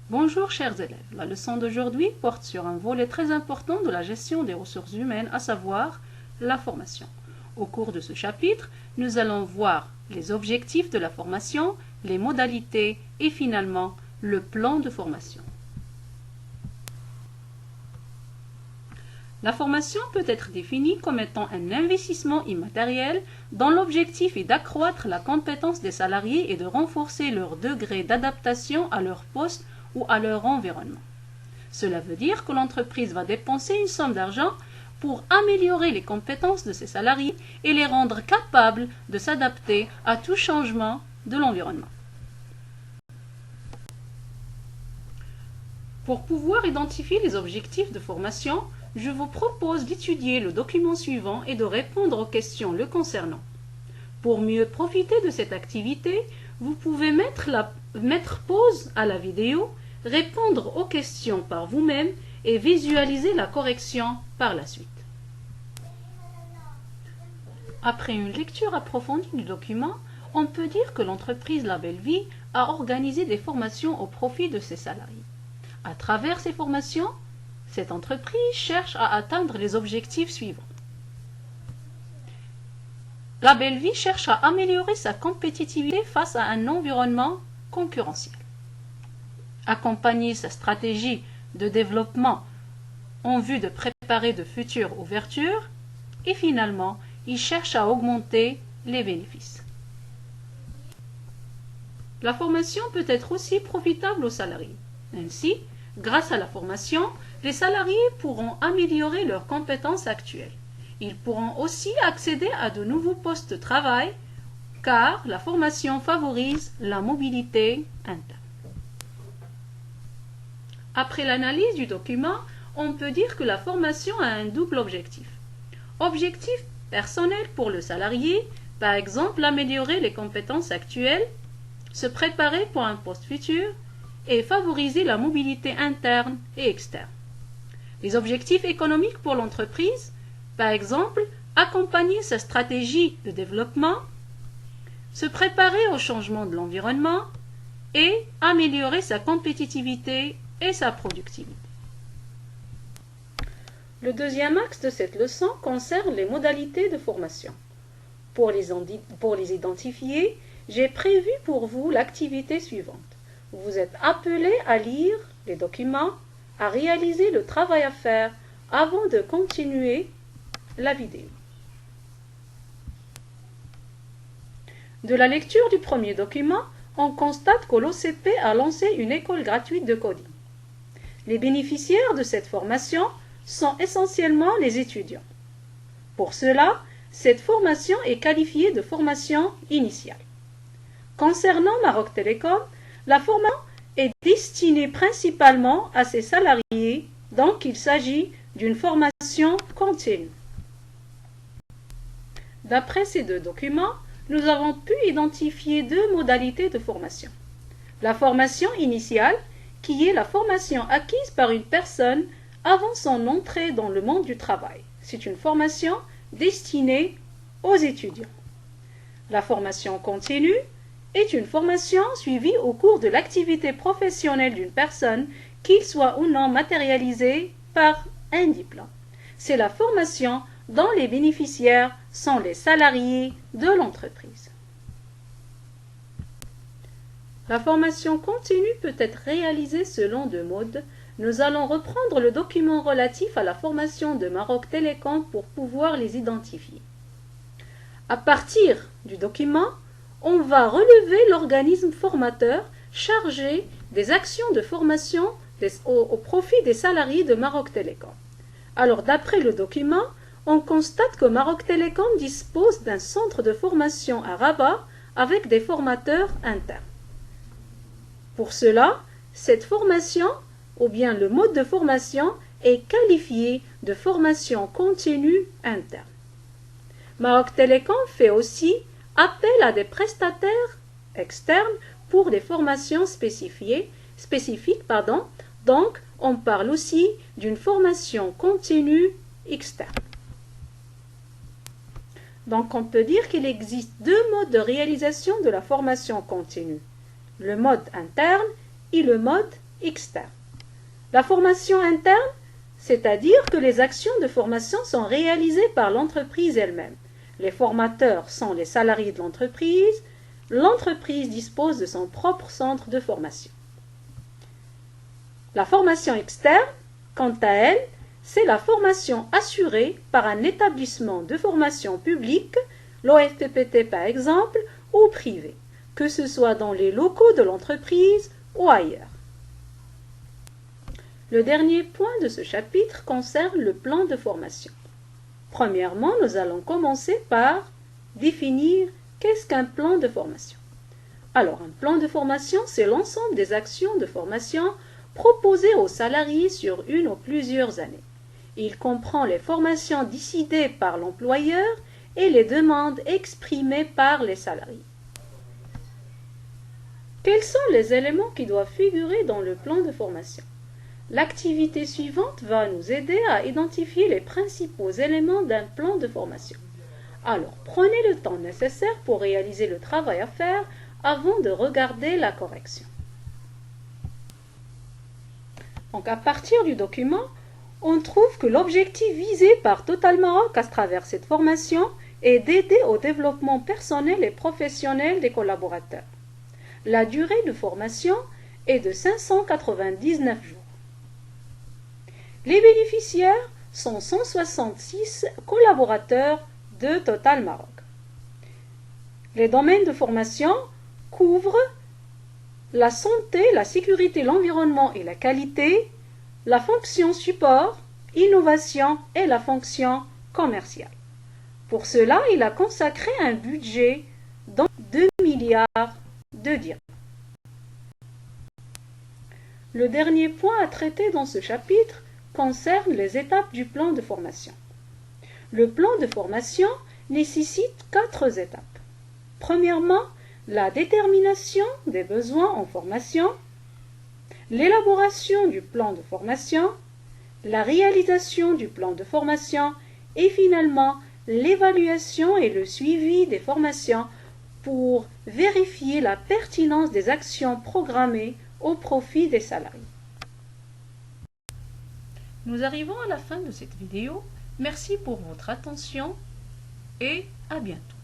Bonjour chers élèves, la leçon d'aujourd'hui porte sur un volet très important de la gestion des ressources humaines, à savoir la formation. Au cours de ce chapitre, nous allons voir les objectifs de la formation, les modalités et finalement le plan de formation. La formation peut être définie comme étant un investissement immatériel dont l'objectif est d'accroître la compétence des salariés et de renforcer leur degré d'adaptation à leur poste ou à leur environnement. Cela veut dire que l'entreprise va dépenser une somme d'argent pour améliorer les compétences de ses salariés et les rendre capables de s'adapter à tout changement de l'environnement. Pour pouvoir identifier les objectifs de formation, je vous propose d'étudier le document suivant et de répondre aux questions le concernant. Pour mieux profiter de cette activité, vous pouvez mettre pause à la vidéo, répondre aux questions par vous-même et visualiser la correction par la suite. Après une lecture approfondie du document, on peut dire que l'entreprise La Belle Vie a organisé des formations au profit de ses salariés. À travers ces formations, cette entreprise cherche à atteindre les objectifs suivants. La Belle Vie cherche à améliorer sa compétitivité face à un environnement concurrentiel. Accompagner sa stratégie de développement en vue de préparer de futures ouvertures et finalement, il cherche à augmenter les bénéfices. La formation peut être aussi profitable aux salariés. Ainsi, grâce à la formation, les salariés pourront améliorer leurs compétences actuelles. Ils pourront aussi accéder à de nouveaux postes de travail car la formation favorise la mobilité interne. Après l'analyse du document, on peut dire que la formation a un double objectif. Objectif personnel pour le salarié, par exemple améliorer les compétences actuelles, se préparer pour un poste futur et favoriser la mobilité interne et externe. Les objectifs économiques pour l'entreprise, par exemple, accompagner sa stratégie de développement, se préparer au changement de l'environnement et améliorer sa compétitivité et sa productivité. Le deuxième axe de cette leçon concerne les modalités de formation. Pour les identifier, j'ai prévu pour vous l'activité suivante. Vous êtes appelés à lire les documents, à réaliser le travail à faire avant de continuer la vidéo. De la lecture du premier document, on constate que l'OCP a lancé une école gratuite de coding. Les bénéficiaires de cette formation sont essentiellement les étudiants. Pour cela, cette formation est qualifiée de formation initiale. Concernant Maroc Télécom, la formation est destinée principalement à ses salariés, donc il s'agit d'une formation continue. D'après ces deux documents, nous avons pu identifier deux modalités de formation. La formation initiale, qui est la formation acquise par une personne avant son entrée dans le monde du travail. C'est une formation destinée aux étudiants. La formation continue est une formation suivie au cours de l'activité professionnelle d'une personne, qu'il soit ou non matérialisée par un diplôme. C'est la formation dont les bénéficiaires sont les salariés de l'entreprise. La formation continue peut être réalisée selon deux modes. Nous allons reprendre le document relatif à la formation de Maroc Télécom pour pouvoir les identifier. À partir du document, on va relever l'organisme formateur chargé des actions de formation au profit des salariés de Maroc Télécom. Alors, d'après le document, on constate que Maroc Télécom dispose d'un centre de formation à Rabat avec des formateurs internes. Pour cela, cette formation, ou bien le mode de formation, est qualifié de formation continue interne. Maroc Télécom fait aussi appel à des prestataires externes pour des formations spécifiques. Donc, on parle aussi d'une formation continue externe. Donc, on peut dire qu'il existe deux modes de réalisation de la formation continue. Le mode interne et le mode externe. La formation interne, c'est-à-dire que les actions de formation sont réalisées par l'entreprise elle-même. Les formateurs sont les salariés de l'entreprise. L'entreprise dispose de son propre centre de formation. La formation externe, quant à elle, c'est la formation assurée par un établissement de formation public, l'OFPPT par exemple, ou privé, que ce soit dans les locaux de l'entreprise ou ailleurs. Le dernier point de ce chapitre concerne le plan de formation. Premièrement, nous allons commencer par définir qu'est-ce qu'un plan de formation. Alors, un plan de formation, c'est l'ensemble des actions de formation proposées aux salariés sur une ou plusieurs années. Il comprend les formations décidées par l'employeur et les demandes exprimées par les salariés. Quels sont les éléments qui doivent figurer dans le plan de formation? L'activité suivante va nous aider à identifier les principaux éléments d'un plan de formation. Alors, prenez le temps nécessaire pour réaliser le travail à faire avant de regarder la correction. Donc, à partir du document, on trouve que l'objectif visé par Total Maroc à travers cette formation est d'aider au développement personnel et professionnel des collaborateurs. La durée de formation est de 599 jours. Les bénéficiaires sont 166 collaborateurs de Total Maroc. Les domaines de formation couvrent la santé, la sécurité, l'environnement et la qualité, la fonction support, innovation et la fonction commerciale. Pour cela, il a consacré un budget de 2 milliards de dirhams. Le dernier point à traiter dans ce chapitre concerne les étapes du plan de formation. Le plan de formation nécessite 4 étapes. Premièrement, la détermination des besoins en formation, l'élaboration du plan de formation, la réalisation du plan de formation et finalement l'évaluation et le suivi des formations pour vérifier la pertinence des actions programmées au profit des salariés. Nous arrivons à la fin de cette vidéo. Merci pour votre attention et à bientôt.